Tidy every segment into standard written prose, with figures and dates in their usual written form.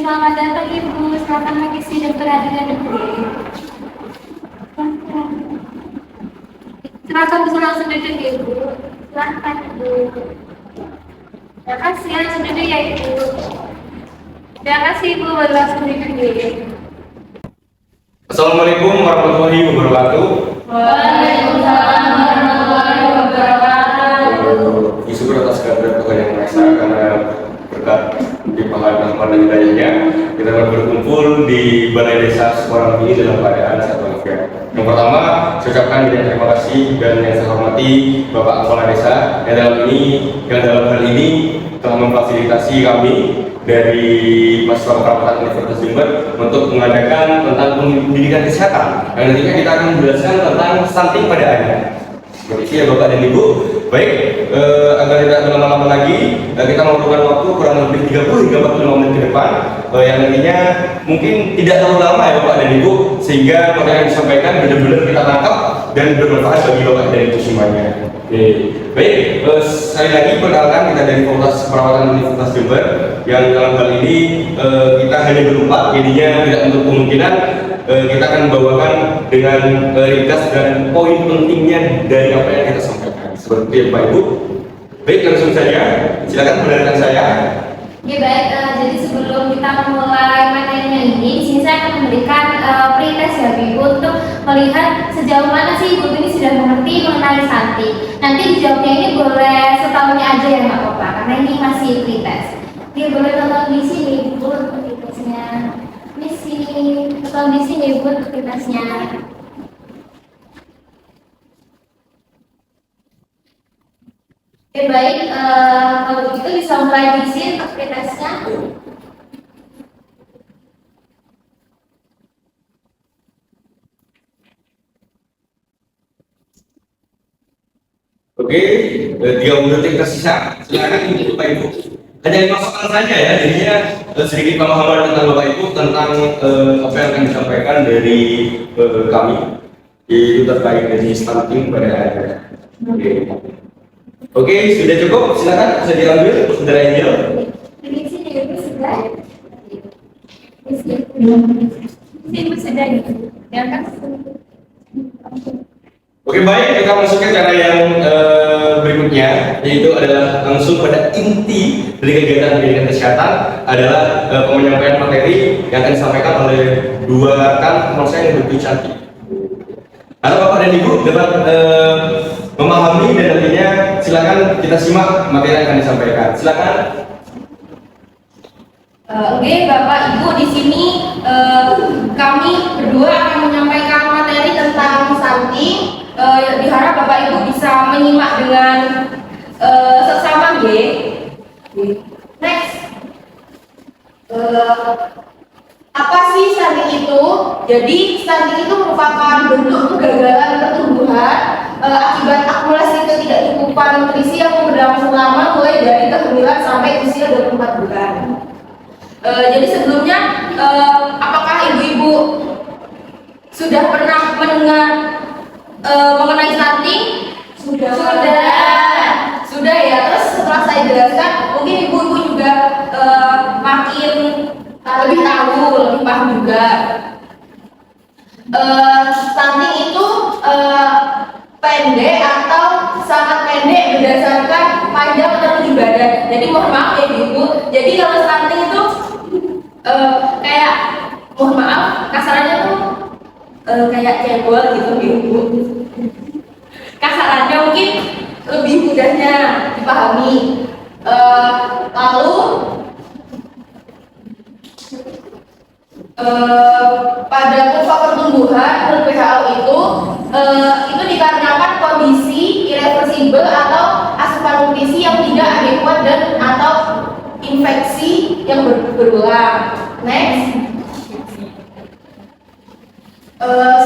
selamat datang Ibu. Silakan mengisi daftar adegan Ibu. Silakan bisa langsung duduk Ibu. Silakan Ibu. Terima kasih langsung duduk ya Ibu. Terima kasih Ibu, baru langsung duduk. Assalamualaikum warahmatullahi wabarakatuh. Waalaikumsalam warahmatullahi wabarakatuh. Syukur atas kehadiran Tuhan Yang Maha Esa, karena berkat limpahan rahmat dan hidayahnya kita berkumpul di Balai Desa Semarang ini dalam keadaan sehat walafiat. Yang pertama, saya ucapkan banyak terima kasih dan yang saya hormati Bapak Kepala Desa yang dalam hal ini telah memfasilitasi kami dari mahasiswa keperawatan Universitas Jember untuk mengadakan tentang pendidikan kesehatan. Dan nantinya kita akan menjelaskan tentang stunting pada anak. Seperti itu ya Bapak dan Ibu. Baik, agar tidak berlama-lama lagi, kita memerlukan waktu kurang lebih 30 hingga 45 menit ke depan, yang nantinya mungkin tidak terlalu lama ya Bapak dan Ibu, sehingga materi yang disampaikan benar-benar kita tangkap dan bermanfaat bagi Bapak dan Ibu semuanya. Oke. Baik, sekali lagi perkenalkan, kita dari Fakultas Keperawatan Universitas Jember, yang dalam hal ini kita hanya berempat, jadinya tidak untuk kemungkinan kita akan membawakan dengan ringkas dan poin pentingnya dari apa yang kita sampaikan. Seperti itu Pak Ibu. Baik, langsung saja, silakan mendengarkan saya. Oke baik, jadi sebelum kita memulai materinya ini, sini saya akan memberikan pretest ya Ibu untuk melihat sejauh mana sih Ibu ini sudah mengerti mengenai stunting. Nanti dijawabnya ini boleh setahunnya aja ya nggak apa-apa, karena ini masih pretest. Oke, boleh tonton di sini Ibu untuk pretestnya. Ini sini, tonton di sini Ibu untuk pretestnya. Oke baik, kalau begitu bisa mulai diisi untuk pretestnya. Oke, 30 detik tersisa. Silakan Ibu, Bapak Ibu. Hanya dimasukkan saja ya, jadinya sedikit pemahaman tentang Bapak Ibu tentang apa yang akan disampaikan dari kami, yaitu terkait dari stunting pada anak. Oke, sudah cukup. Silakan bisa diambil, Saudara Angel. Ini sini Ibu sudah. Ini Ibu sudah gitu. Ya kan? Oke, baik, kita masuk ke cara yang berikutnya, yaitu adalah langsung pada inti dari kegiatan pendidikan kesehatan adalah penyampaian materi yang akan disampaikan oleh dua rekan teman saya yang begitu cantik. Harap Bapak dan Ibu dapat memahami, dan nantinya silakan kita simak materi yang akan disampaikan. Silakan. Oke, Bapak Ibu, di sini kami berdua akan menyampaikan materi tentang stunting. Diharap Bapak Ibu bisa menyimak dengan seksama, G. Next. Apa sih stunting itu? Jadi stunting itu merupakan bentuk kegagalan pertumbuhan akibat akumulasi ketidakcukupan nutrisi yang berlangsung lama mulai dari kehamilan sampai usia 24 bulan. Jadi sebelumnya, apakah ibu-ibu sudah pernah mendengar mengenai stunting? Sudah ya. Terus setelah saya jelaskan, mungkin ibu-ibu juga makin lebih tahu, lebih paham juga. Stunting itu pendek atau sangat pendek berdasarkan panjang atau tinggi badan. Jadi mohon maaf ya ibu. Jadi kalau stunting itu kayak, mohon maaf kasarannya tuh kayak cebol gitu ibu. Kasarannya mungkin lebih mudahnya dipahami. Lalu pada kurva pertumbuhan menurut WHO itu dikarenakan kondisi irreversibel atau asupan nutrisi yang tidak adekuat dan atau infeksi yang berulang. Next.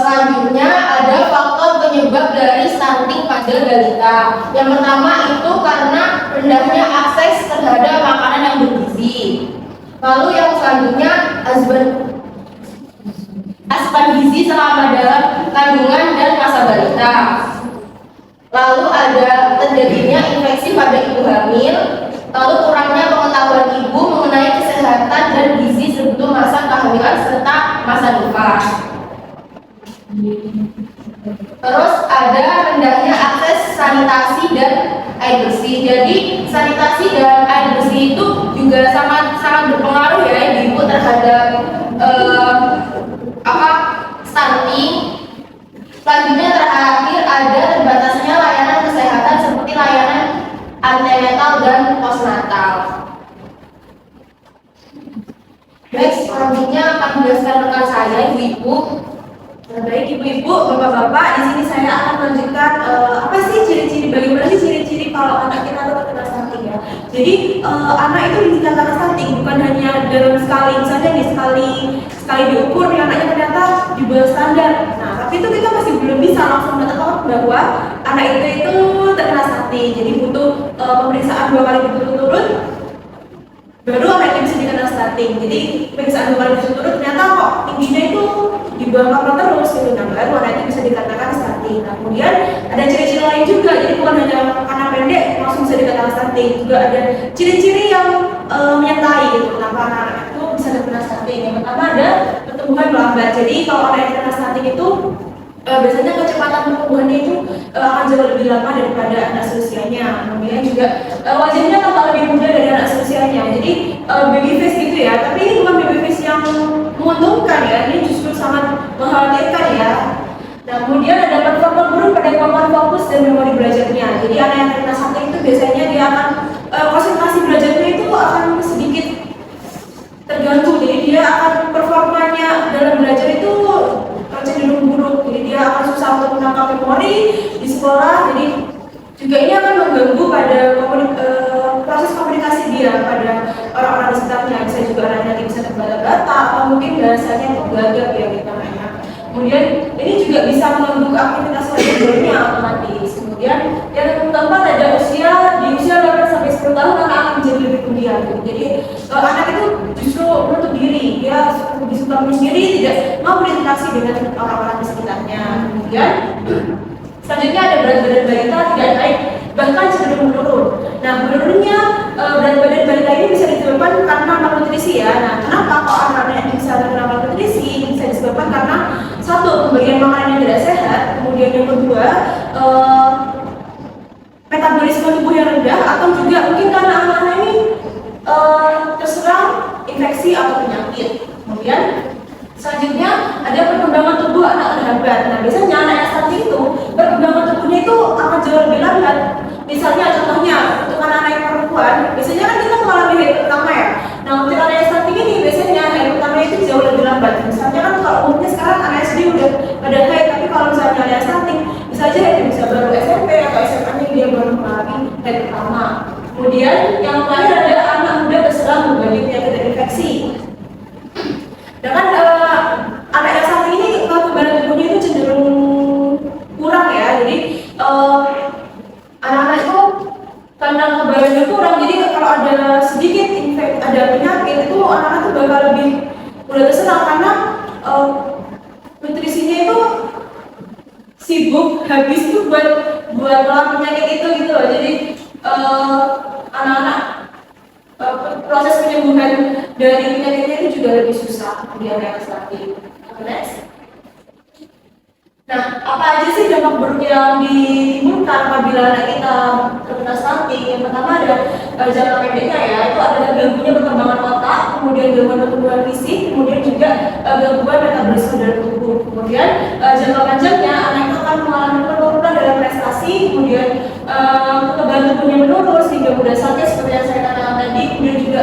Selanjutnya ada faktor penyebab dari stunting pada balita. Yang pertama itu karena rendahnya akses terhadap makanan yang bergizi. Lalu yang selanjutnya asupan gizi selama dalam kandungan dan masa balita. Lalu ada terjadinya infeksi pada ibu hamil. Lalu kurangnya pengetahuan ibu mengenai kesehatan dan gizi kehidupan. Terus ada rendahnya akses sanitasi dan air bersih. Jadi sanitasi dan air bersih itu juga sangat berpengaruh ya Ibu terhadap stunting. Selanjutnya terakhir ada terbatasnya layanan kesehatan seperti layanan antenatal dan postnatal. Next, selanjutnya akan menjelaskan rekan saya Ibu-Ibu. Baik Ibu-Ibu, Bapak-Bapak, di sini saya akan melanjutkan apa sih ciri-ciri, bagaimana sih ciri-ciri kalau anak kita itu terkena stunting ya. Jadi anak itu dinyatakan stunting bukan hanya dalam sekali, misalnya nih sekali diukur nih anaknya ternyata di bawah standar. Nah, tapi itu kita masih belum bisa langsung menetapkan bahwa anak itu terkena stunting. Jadi butuh pemeriksaan 2 kali berturut-turut baru anak itu bisa dikena stunting. Jadi pemeriksaan 2 kali berturut-turut ternyata kok tingginya itu di bawah normal terus gitu, nah baru anak itu bisa dikatakan stunting. Nah kemudian ada ciri-ciri lain juga, jadi bukan hanya karena pendek langsung bisa dikatakan stunting, juga ada ciri-ciri yang menyertai gitu kenapa anak itu bisa terkena stunting. Yang pertama ada pertumbuhan melambat. Jadi kalau anak yang terkena stunting itu biasanya kecepatan pertumbuhannya itu akan jauh lebih lama daripada anak seusianya. Kemudian juga wajahnya tampak lebih muda dari anak seusianya. Jadi baby face gitu ya. Tapi ini bukan baby face yang menguntungkan ya. Ini justru sangat mengkhawatirkan ya. Nah, kemudian ada performa buruk pada kemampuan fokus dan memori belajarnya. Jadi anak yang terkena stunting itu biasanya dia akan konsentrasi belajarnya itu akan sedikit terganggu. Jadi dia akan performanya dalam belajar itu cenderung buruk, jadi dia akan susah untuk menangkap memori di sekolah. Jadi juga ini akan mengganggu pada proses komunikasi dia pada orang-orang di sekitarnya. Bisa juga anaknya bisa terbata-bata atau mungkin bahasanya itu gagap ya kita namanya. Kemudian ini juga bisa mengganggu aktivitas lainnya otomatis. Kemudian yang keempat ada di usia 8 sampai 10 tahun anak akan menjadi lebih pendiam. Jadi anak itu justru menutup diri, dia lebih suka menyendiri, tidak mau berinteraksi dengan orang-orang di sekitarnya. Kemudian selanjutnya ada berat badan balita tidak naik, bahkan cenderung menurun. Nah, menurunnya berat badan balita ini bisa disebabkan karena malnutrisi ya. Nah, kenapa kok anak-anak bisa terkena malnutrisi? Ini bisa disebabkan karena satu, pemberian makanan yang tidak sehat, kemudian yang kedua metabolisme tubuh yang rendah, atau juga mungkin karena anak-anak ini terserang infeksi atau penyakit. Kemudian selanjutnya ada perkembangan tubuh anak terhambat. Nah, biasanya anak yang stunting itu perkembangan tubuhnya itu akan jauh lebih lambat. Misalnya contohnya untuk anak yang perempuan, biasanya kan kita mengalami haid pertama ya. Nah, untuk anak yang stunting ini biasanya haid pertama itu jauh lebih lambat. Misalnya kan kalau umumnya sekarang anak SD udah pada haid, tapi kalau misalnya anak yang stunting bisa aja haid bisa baru SMP atau SMA dia baru mengalami haid pertama. Kemudian yang terakhir ada anak muda terserang berbagai penyakit infeksi. Dengan anak yang stunting ini kekebalan tubuhnya itu cenderung kurang ya. Jadi anak-anak itu karena kekebalannya kurang, jadi kalau ada sedikit ada penyakit itu anak-anak itu bakal lebih mudah terserang karena nutrisinya itu sibuk habis itu buat melawan penyakit itu gitu loh. Jadi anak-anak proses penyembuhan dari penyakitnya itu juga lebih susah di anak stunting. Next. Nah, apa aja sih dampak buruk yang ditimbulkan apabila anak kita terkena stunting? Yang pertama ada jangka pendeknya ya, itu ada ganggunya perkembangan otak, kemudian gangguan pertumbuhan fisik, kemudian juga gangguan metabolisme dalam tubuh. Kemudian jangka panjangnya anak itu akan mengalami penurunan dalam prestasi, kemudian kekebalan tubuhnya menurun sehingga mudah sakit seperti yang saya katakan tadi, kemudian juga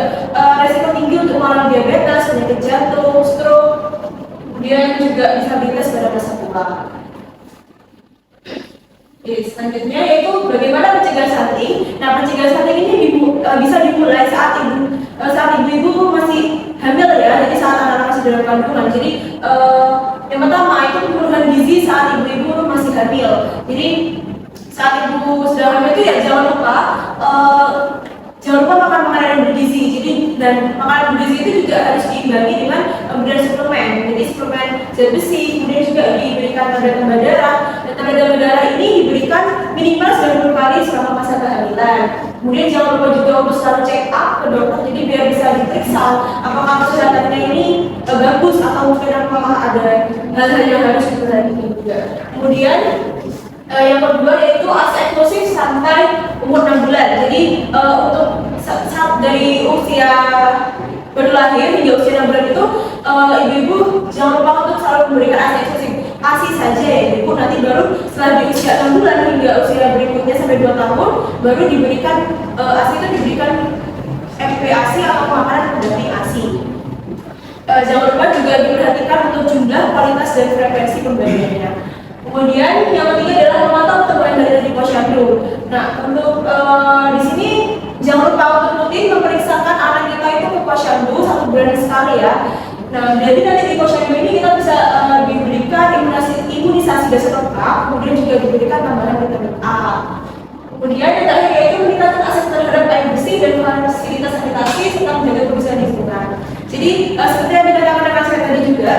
resiko tinggi untuk mengalami diabetes, penyakit jantung, stroke, kemudian juga disabilitas pada masa tua. Selanjutnya yaitu bagaimana mencegah stunting. Nah, pencegah stunting ini bisa dimulai saat ibu-ibu masih hamil ya, jadi saat anak-anak masih dalam kandungan. Jadi yang pertama itu pemenuhan gizi saat ibu-ibu masih hamil. Jadi saat ibu sedang hamil itu ya jangan lupa makan makanan yang bergizi. Jadi dan makanan bergizi itu juga harus diimbangi dengan pemberian suplemen. Jadi suplemen zat besi, kemudian juga diberikan tanda-tanda darah. Dan tanda-tanda darah ini diberikan minimal 90 kali selama masa kehamilan. Kemudian jangan lupa juga untuk selalu check up ke dokter, jadi biar bisa diperiksa apakah kesehatannya ini bagus atau mungkin apakah ada hal-hal yang harus diperhatikan juga. Kemudian yang kedua yaitu ASI eksklusif sampai umur 6 bulan. Jadi untuk saat dari usia baru lahir hingga usia 6 bulan itu ibu-ibu jangan lupa untuk selalu memberikan ASI eksklusif ASI saja ya ibu. Nanti baru setelah di usia 6 bulan hingga usia berikutnya sampai 2 tahun baru diberikan ASI itu diberikan MPASI atau makanan pendamping ASI. Jangan lupa juga diperhatikan untuk jumlah, kualitas dan frekuensi pemberiannya. Kemudian yang ketiga adalah memantau pertumbuhan balita di posyandu. Nah, untuk di sini jangan lupa untuk rutin memeriksakan anak kita itu ke posyandu 1 bulan sekali ya. Nah, jadi nanti di posyandu ini kita bisa diberikan imunisasi dasar lengkap, kemudian juga diberikan tambahan vitamin A. Kemudian yang terakhir yaitu meningkatkan akses terhadap air bersih dan fasilitas sanitasi serta menjaga kebersihan lingkungan. Jadi seperti yang dikatakan rekan saya tadi juga,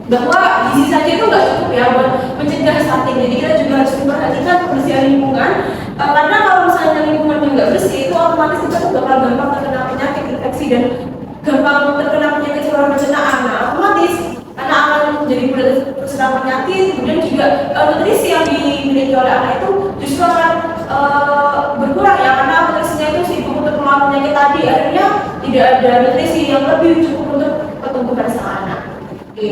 bahwa gizi saja itu nggak cukup ya buat mencegah stunting. Jadi kita juga harus memperhatikan kebersihan lingkungan, karena kalau misalnya lingkungannya nggak bersih itu otomatis kita tuh bakal gampang terkena penyakit infeksi dan gampang terkena penyakit saluran pencernaan. Nah, otomatis anak akan menjadi mudah terserang penyakit. Kemudian juga nutrisi yang dimiliki oleh anak itu justru akan berkurang ya, karena nutrisinya itu sibuk untuk melawan penyakit tadi. Akhirnya tidak ada nutrisi yang lebih cukup untuk pertumbuhan sang anak. Oke.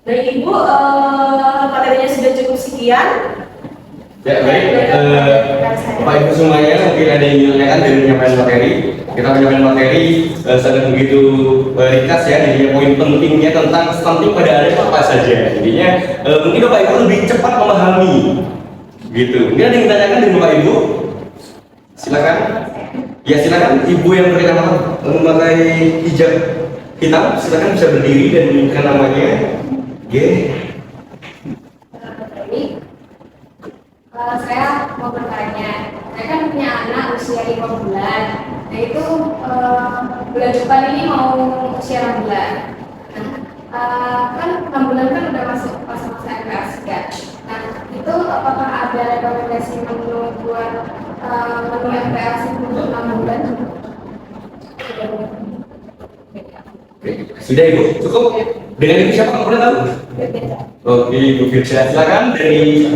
Dari Ibu, materinya sudah cukup sekian. Ya baik, Bapak Ibu semuanya mungkin ada yang menanyakan dari penyampaian materi. Kita menyampaikan materi sangat begitu ringkas ya, jadi poin pentingnya tentang stunting pada anak apa saja. Jadinya mungkin Bapak Ibu lebih cepat memahami, gitu. Mungkin ada yang ditanyakan dari Bapak Ibu? Silakan. Ya silakan, Ibu yang pertama memakai hijab hitam, silakan bisa berdiri dan menyebutkan namanya. Saya mau bertanya, saya kan punya anak usia 5 bulan. Nah itu bulan depan ini mau usia 6 bulan. Nah, kan 6 bulan kan udah masuk masa-masa MPASI kan. Nah itu apakah ada rekomendasi menu buat menu MPASI untuk 6 bulan? Sudah Ibu, cukup? Dengan Ibu siapa kamu pernah tahu? Oke, Ibu Firda, silakan dari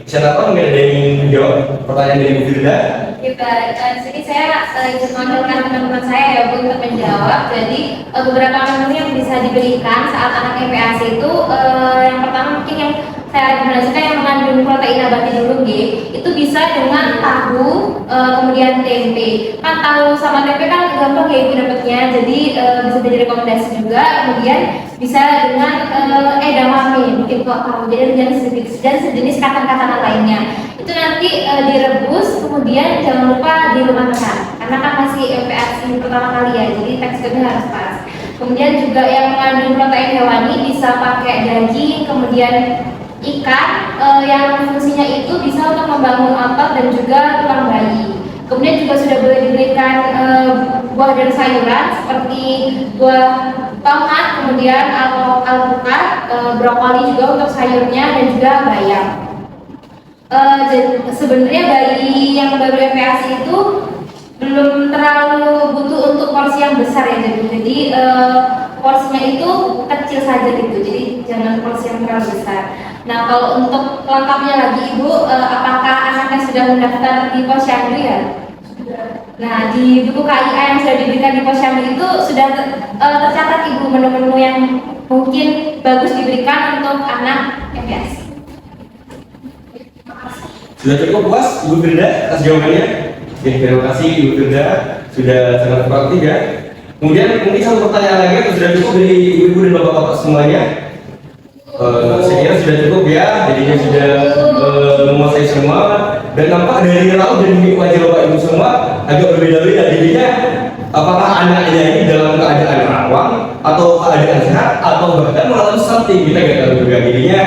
siapa mungkin ada yang menjawab pertanyaan dari Ibu Firda? Kita di sini saya ikut mengundang teman-teman saya ya Bu untuk menjawab. Jadi beberapa menu yang bisa diberikan saat anak MPASI itu yang pertama mungkin yang saya rekomendasikan yang mengandung protein nabati dulu itu bisa dengan tahu kemudian tempe. Kan tahu sama tempe kan gampang ya Ibu dapatnya, jadi bisa jadi rekomendasi juga. Kemudian bisa dengan edamame mungkin tahu, jadi dan sejenis kacang-kacangan lainnya. Itu nanti direbus, kemudian jangan lupa dilumatkan karena kan masih MPASI pertama kali ya, jadi teksturnya harus pas. Kemudian juga yang mengandung protein hewani bisa pakai daging, kemudian ikan yang fungsinya itu bisa untuk membangun otot dan juga tulang bayi. Kemudian juga sudah boleh diberikan buah dan sayuran seperti buah tomat, kemudian alpukat, brokoli juga untuk sayurnya dan juga bayam. Sebenarnya bayi yang baru MPASI itu belum terlalu butuh untuk porsi yang besar ya, jadi porsinya itu kecil saja gitu, jadi jangan porsi yang terlalu besar. Nah kalau untuk lengkapnya lagi Ibu, apakah anaknya sudah mendaftar di posyandu ya? Nah di buku KIA yang sudah diberikan di posyandu itu sudah tercatat Ibu menu-menu yang mungkin bagus diberikan untuk anak MPASI. Sudah cukup puas Ibu Firda atas jawabannya? Oke, terima kasih Ibu Firda, sudah sangat proaktif ya. Kemudian mungkin satu pertanyaan lagi atau sudah cukup dari ibu-ibu dan bapak-bapak semuanya? Saya kira sudah cukup ya, jadinya sudah menguasai semua. Dan nampak dari raut dan mimik wajah bapak ibu semua agak berbeda-beda. Jadinya apakah anaknya ini dalam keadaan rawan atau keadaan sehat atau bahkan mengalami stunting, kita nggak tahu juga. Jadinya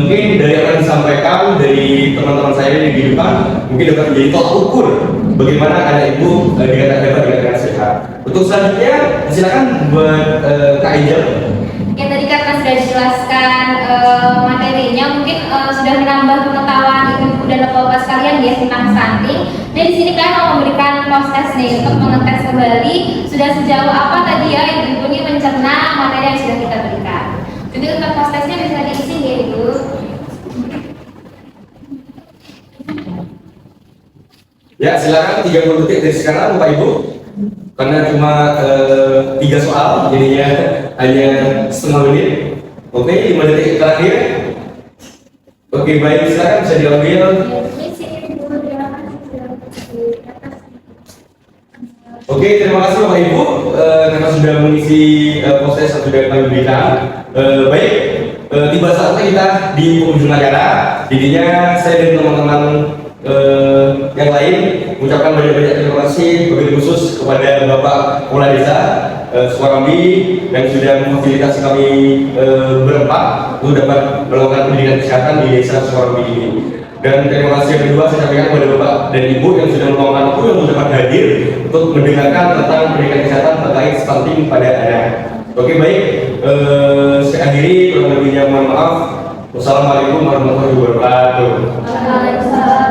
mungkin dari apa yang disampaikan dari teman-teman saya di depan mungkin dapat menjadi tolak ukur bagaimana anak ibu dapat sehat. Untuk selanjutnya silakan buat Kak Angel. Ya tadi karena sudah dijelaskan materinya, mungkin sudah menambah pengetahuan ibu dan bapak-bapak sekalian ya tentang stunting. Dan di sini kalian mau memberikan post test nih untuk mengetes kembali sudah sejauh apa tadi ya ibu ini mencerna materi yang sudah kita berikan. Jadi untuk post testnya bisa diisi ya ibu. Ya, silakan 30 detik dari sekarang Bapak Ibu. Karena cuma 3 soal, jadinya hanya setengah menit. Oke, 5 detik terakhir. Oke, baik, silakan bisa diambil. Oke, terima kasih Bapak Ibu karena sudah mengisi proses yang sudah kami berikan. Baik, tiba saatnya kita di penghujung acara. Jadinya saya dan teman-teman yang lain mengucapkan banyak-banyak terima kasih wabil khusus kepada Bapak Kepala Desa Sukarambi yang sudah memfasilitasi kami berempat untuk dapat melakukan pendidikan kesehatan di Desa Sukarambi ini. Dan terima kasih yang kedua saya sampaikan kepada Bapak dan Ibu yang sudah meluangkan waktu yang dapat hadir untuk mendengarkan tentang pendidikan kesehatan terkait stunting pada anak. Oke, baik, saya akhiri, kurang lebihnya mohon maaf. Wassalamualaikum warahmatullahi wabarakatuh. Waalaikumsalam.